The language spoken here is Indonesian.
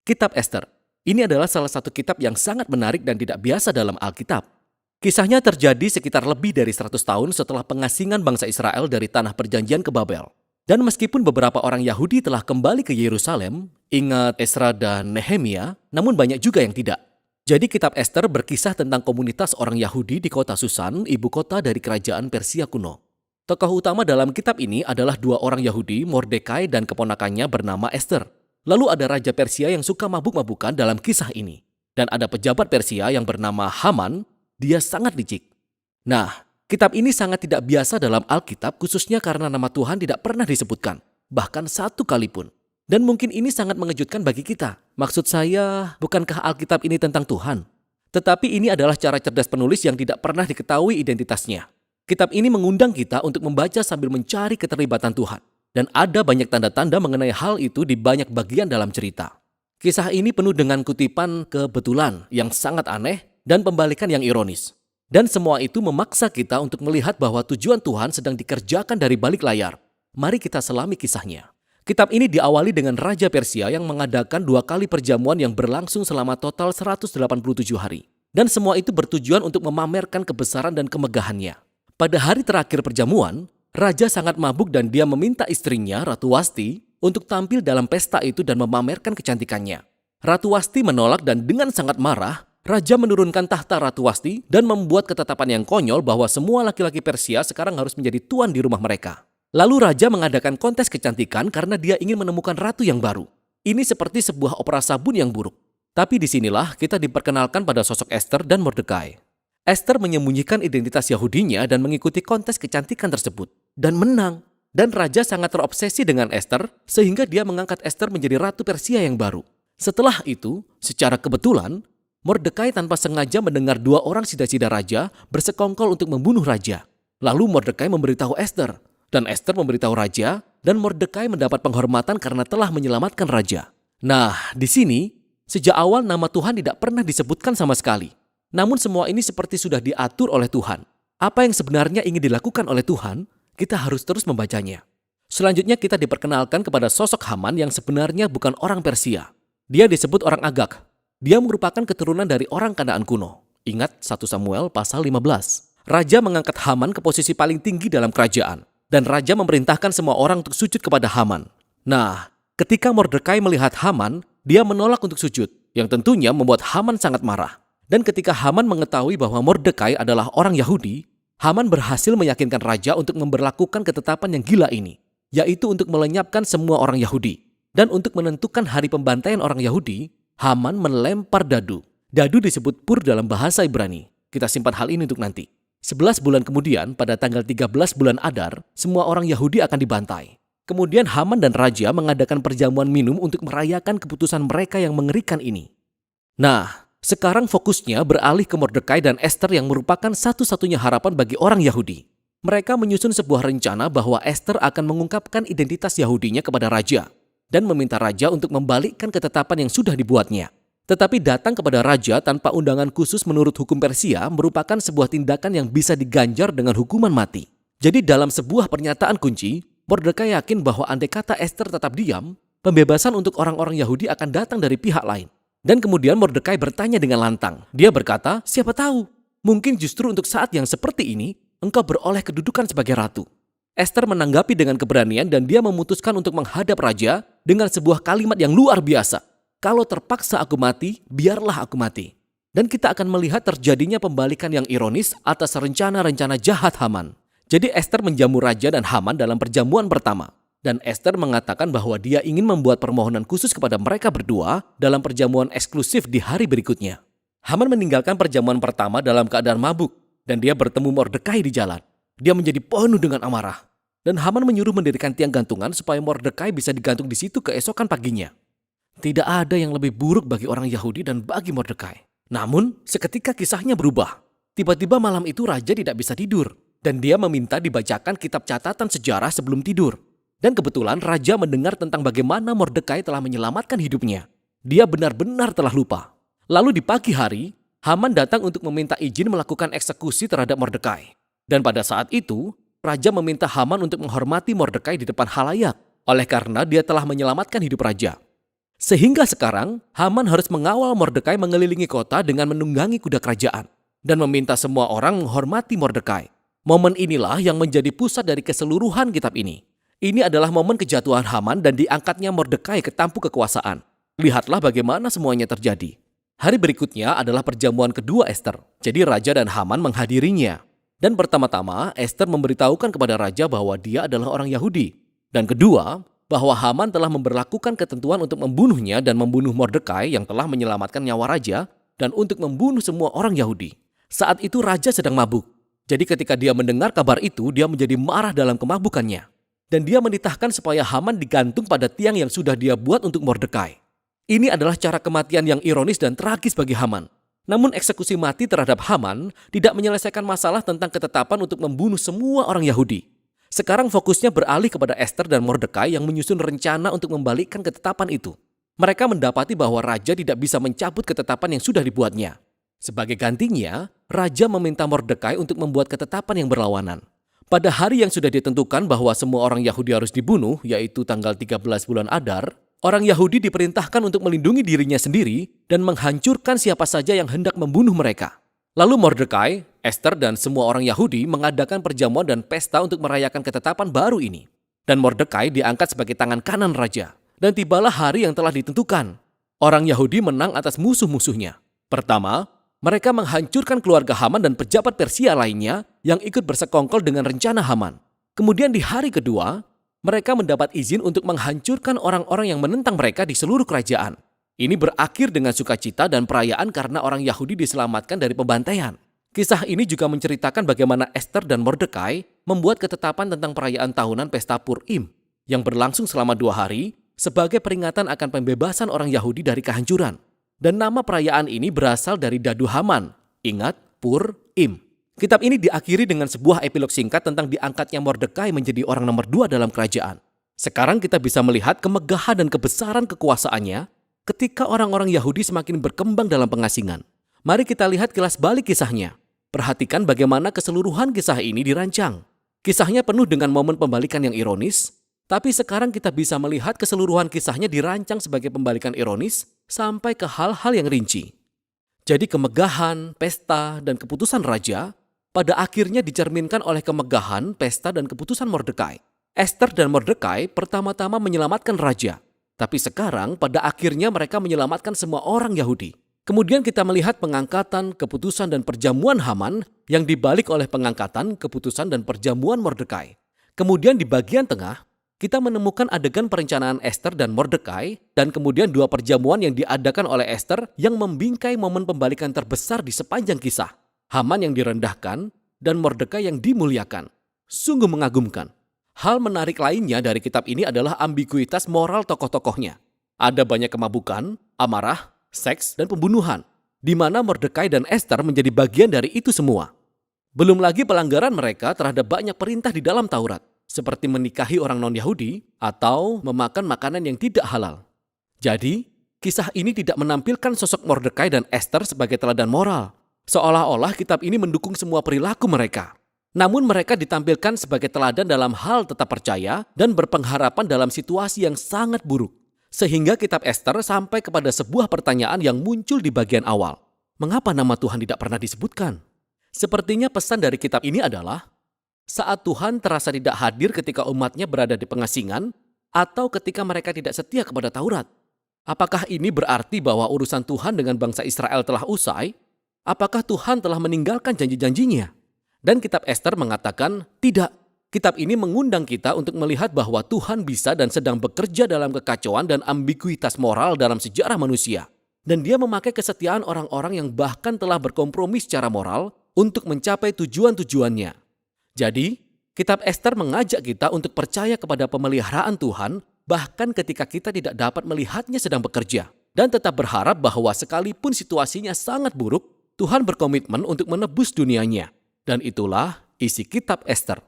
Kitab Ester. Ini adalah salah satu kitab yang sangat menarik dan tidak biasa dalam Alkitab. Kisahnya terjadi sekitar lebih dari 100 tahun setelah pengasingan bangsa Israel dari tanah perjanjian ke Babel. Dan meskipun beberapa orang Yahudi telah kembali ke Yerusalem, ingat Esra dan Nehemia, namun banyak juga yang tidak. Jadi kitab Ester berkisah tentang komunitas orang Yahudi di kota Susan, ibu kota dari kerajaan Persia kuno. Tokoh utama dalam kitab ini adalah dua orang Yahudi, Mordekai dan keponakannya bernama Ester. Lalu ada raja Persia yang suka mabuk-mabukan dalam kisah ini. Dan ada pejabat Persia yang bernama Haman, dia sangat licik. Nah, kitab ini sangat tidak biasa dalam Alkitab khususnya karena nama Tuhan tidak pernah disebutkan. Bahkan satu kali pun. Dan mungkin ini sangat mengejutkan bagi kita. Maksud saya, bukankah Alkitab ini tentang Tuhan? Tetapi ini adalah cara cerdas penulis yang tidak pernah diketahui identitasnya. Kitab ini mengundang kita untuk membaca sambil mencari keterlibatan Tuhan. Dan ada banyak tanda-tanda mengenai hal itu di banyak bagian dalam cerita. Kisah ini penuh dengan kutipan kebetulan yang sangat aneh dan pembalikan yang ironis. Dan semua itu memaksa kita untuk melihat bahwa tujuan Tuhan sedang dikerjakan dari balik layar. Mari kita selami kisahnya. Kitab ini diawali dengan Raja Persia yang mengadakan 2 kali perjamuan yang berlangsung selama total 187 hari. Dan semua itu bertujuan untuk memamerkan kebesaran dan kemegahannya. Pada hari terakhir perjamuan, Raja sangat mabuk dan dia meminta istrinya, Ratu Wasti, untuk tampil dalam pesta itu dan memamerkan kecantikannya. Ratu Wasti menolak dan dengan sangat marah, Raja menurunkan tahta Ratu Wasti dan membuat ketetapan yang konyol bahwa semua laki-laki Persia sekarang harus menjadi tuan di rumah mereka. Lalu Raja mengadakan kontes kecantikan karena dia ingin menemukan ratu yang baru. Ini seperti sebuah opera sabun yang buruk. Tapi disinilah kita diperkenalkan pada sosok Ester dan Mordekai. Ester menyembunyikan identitas Yahudinya dan mengikuti kontes kecantikan tersebut. Dan menang. Dan Raja sangat terobsesi dengan Ester sehingga dia mengangkat Ester menjadi Ratu Persia yang baru. Setelah itu, secara kebetulan, Mordekai tanpa sengaja mendengar 2 orang sida-sida Raja bersekongkol untuk membunuh Raja. Lalu Mordekai memberitahu Ester. Dan Ester memberitahu Raja dan Mordekai mendapat penghormatan karena telah menyelamatkan Raja. Nah, di sini, sejak awal nama Tuhan tidak pernah disebutkan sama sekali. Namun semua ini seperti sudah diatur oleh Tuhan. Apa yang sebenarnya ingin dilakukan oleh Tuhan, kita harus terus membacanya. Selanjutnya kita diperkenalkan kepada sosok Haman yang sebenarnya bukan orang Persia. Dia disebut orang Agag. Dia merupakan keturunan dari orang Kanaan kuno. Ingat 1 Samuel pasal 15. Raja mengangkat Haman ke posisi paling tinggi dalam kerajaan. Dan Raja memerintahkan semua orang untuk sujud kepada Haman. Nah, ketika Mordekai melihat Haman, dia menolak untuk sujud. Yang tentunya membuat Haman sangat marah. Dan ketika Haman mengetahui bahwa Mordekai adalah orang Yahudi, Haman berhasil meyakinkan Raja untuk memberlakukan ketetapan yang gila ini, yaitu untuk melenyapkan semua orang Yahudi. Dan untuk menentukan hari pembantaian orang Yahudi, Haman melempar dadu. Dadu disebut pur dalam bahasa Ibrani. Kita simpan hal ini untuk nanti. 11 bulan kemudian, pada tanggal 13 bulan Adar, semua orang Yahudi akan dibantai. Kemudian Haman dan Raja mengadakan perjamuan minum untuk merayakan keputusan mereka yang mengerikan ini. Nah, sekarang fokusnya beralih ke Mordekai dan Ester yang merupakan satu-satunya harapan bagi orang Yahudi. Mereka menyusun sebuah rencana bahwa Ester akan mengungkapkan identitas Yahudinya kepada Raja dan meminta Raja untuk membalikkan ketetapan yang sudah dibuatnya. Tetapi datang kepada Raja tanpa undangan khusus menurut hukum Persia merupakan sebuah tindakan yang bisa diganjar dengan hukuman mati. Jadi dalam sebuah pernyataan kunci, Mordekai yakin bahwa andai kata Ester tetap diam, pembebasan untuk orang-orang Yahudi akan datang dari pihak lain. Dan kemudian Mordekai bertanya dengan lantang. Dia berkata, siapa tahu, mungkin justru untuk saat yang seperti ini, engkau beroleh kedudukan sebagai ratu. Ester menanggapi dengan keberanian dan dia memutuskan untuk menghadap Raja dengan sebuah kalimat yang luar biasa. Kalau terpaksa aku mati, biarlah aku mati. Dan kita akan melihat terjadinya pembalikan yang ironis atas rencana-rencana jahat Haman. Jadi Ester menjamu Raja dan Haman dalam perjamuan pertama. Dan Ester mengatakan bahwa dia ingin membuat permohonan khusus kepada mereka berdua dalam perjamuan eksklusif di hari berikutnya. Haman meninggalkan perjamuan pertama dalam keadaan mabuk dan dia bertemu Mordekai di jalan. Dia menjadi penuh dengan amarah. Dan Haman menyuruh mendirikan tiang gantungan supaya Mordekai bisa digantung di situ keesokan paginya. Tidak ada yang lebih buruk bagi orang Yahudi dan bagi Mordekai. Namun, seketika kisahnya berubah. Tiba-tiba malam itu Raja tidak bisa tidur dan dia meminta dibacakan kitab catatan sejarah sebelum tidur. Dan kebetulan Raja mendengar tentang bagaimana Mordekai telah menyelamatkan hidupnya. Dia benar-benar telah lupa. Lalu di pagi hari, Haman datang untuk meminta izin melakukan eksekusi terhadap Mordekai. Dan pada saat itu, Raja meminta Haman untuk menghormati Mordekai di depan halayak, oleh karena dia telah menyelamatkan hidup Raja. Sehingga sekarang, Haman harus mengawal Mordekai mengelilingi kota dengan menunggangi kuda kerajaan dan meminta semua orang menghormati Mordekai. Momen inilah yang menjadi pusat dari keseluruhan kitab ini. Ini adalah momen kejatuhan Haman dan diangkatnya Mordekai ke tampuk kekuasaan. Lihatlah bagaimana semuanya terjadi. Hari berikutnya adalah perjamuan kedua Ester. Jadi raja dan Haman menghadirinya. Dan pertama-tama Ester memberitahukan kepada raja bahwa dia adalah orang Yahudi. Dan kedua, bahwa Haman telah memberlakukan ketentuan untuk membunuhnya dan membunuh Mordekai yang telah menyelamatkan nyawa raja dan untuk membunuh semua orang Yahudi. Saat itu raja sedang mabuk. Jadi ketika dia mendengar kabar itu, dia menjadi marah dalam kemabukannya. Dan dia menitahkan supaya Haman digantung pada tiang yang sudah dia buat untuk Mordekai. Ini adalah cara kematian yang ironis dan tragis bagi Haman. Namun eksekusi mati terhadap Haman tidak menyelesaikan masalah tentang ketetapan untuk membunuh semua orang Yahudi. Sekarang fokusnya beralih kepada Ester dan Mordekai yang menyusun rencana untuk membalikkan ketetapan itu. Mereka mendapati bahwa raja tidak bisa mencabut ketetapan yang sudah dibuatnya. Sebagai gantinya, raja meminta Mordekai untuk membuat ketetapan yang berlawanan. Pada hari yang sudah ditentukan bahwa semua orang Yahudi harus dibunuh, yaitu tanggal 13 bulan Adar, orang Yahudi diperintahkan untuk melindungi dirinya sendiri dan menghancurkan siapa saja yang hendak membunuh mereka. Lalu Mordekai, Ester dan semua orang Yahudi mengadakan perjamuan dan pesta untuk merayakan ketetapan baru ini. Dan Mordekai diangkat sebagai tangan kanan raja. Dan tibalah hari yang telah ditentukan. Orang Yahudi menang atas musuh-musuhnya. Pertama, mereka menghancurkan keluarga Haman dan pejabat Persia lainnya yang ikut bersekongkol dengan rencana Haman. Kemudian di hari kedua, mereka mendapat izin untuk menghancurkan orang-orang yang menentang mereka di seluruh kerajaan. Ini berakhir dengan sukacita dan perayaan karena orang Yahudi diselamatkan dari pembantaian. Kisah ini juga menceritakan bagaimana Ester dan Mordekai membuat ketetapan tentang perayaan tahunan pesta Purim yang berlangsung selama 2 hari sebagai peringatan akan pembebasan orang Yahudi dari kehancuran. Dan nama perayaan ini berasal dari dadu Haman. Ingat, Purim. Kitab ini diakhiri dengan sebuah epilog singkat tentang diangkatnya Mordekai menjadi orang nomor 2 dalam kerajaan. Sekarang kita bisa melihat kemegahan dan kebesaran kekuasaannya ketika orang-orang Yahudi semakin berkembang dalam pengasingan. Mari kita lihat kilas balik kisahnya. Perhatikan bagaimana keseluruhan kisah ini dirancang. Kisahnya penuh dengan momen pembalikan yang ironis, tapi sekarang kita bisa melihat keseluruhan kisahnya dirancang sebagai pembalikan ironis sampai ke hal-hal yang rinci. Jadi kemegahan, pesta, dan keputusan raja pada akhirnya dicerminkan oleh kemegahan, pesta, dan keputusan Mordekai. Ester dan Mordekai pertama-tama menyelamatkan raja. Tapi sekarang pada akhirnya mereka menyelamatkan semua orang Yahudi. Kemudian kita melihat pengangkatan, keputusan, dan perjamuan Haman yang dibalik oleh pengangkatan, keputusan, dan perjamuan Mordekai. Kemudian di bagian tengah, kita menemukan adegan perencanaan Ester dan Mordekai dan kemudian 2 perjamuan yang diadakan oleh Ester yang membingkai momen pembalikan terbesar di sepanjang kisah. Haman yang direndahkan dan Mordekai yang dimuliakan. Sungguh mengagumkan. Hal menarik lainnya dari kitab ini adalah ambiguitas moral tokoh-tokohnya. Ada banyak kemabukan, amarah, seks, dan pembunuhan, di mana Mordekai dan Ester menjadi bagian dari itu semua. Belum lagi pelanggaran mereka terhadap banyak perintah di dalam Taurat, seperti menikahi orang non-Yahudi atau memakan makanan yang tidak halal. Jadi, kisah ini tidak menampilkan sosok Mordekai dan Ester sebagai teladan moral, seolah-olah kitab ini mendukung semua perilaku mereka. Namun mereka ditampilkan sebagai teladan dalam hal tetap percaya dan berpengharapan dalam situasi yang sangat buruk. Sehingga kitab Ester sampai kepada sebuah pertanyaan yang muncul di bagian awal. Mengapa nama Tuhan tidak pernah disebutkan? Sepertinya pesan dari kitab ini adalah, saat Tuhan terasa tidak hadir ketika umatnya berada di pengasingan, atau ketika mereka tidak setia kepada Taurat. Apakah ini berarti bahwa urusan Tuhan dengan bangsa Israel telah usai? Apakah Tuhan telah meninggalkan janji-janjinya? Dan kitab Ester mengatakan, tidak. Kitab ini mengundang kita untuk melihat bahwa Tuhan bisa dan sedang bekerja dalam kekacauan dan ambiguitas moral dalam sejarah manusia. Dan dia memakai kesetiaan orang-orang yang bahkan telah berkompromi secara moral untuk mencapai tujuan-tujuannya. Jadi, kitab Ester mengajak kita untuk percaya kepada pemeliharaan Tuhan bahkan ketika kita tidak dapat melihatnya sedang bekerja. Dan tetap berharap bahwa sekalipun situasinya sangat buruk, Tuhan berkomitmen untuk menebus dunianya. Dan itulah isi kitab Ester.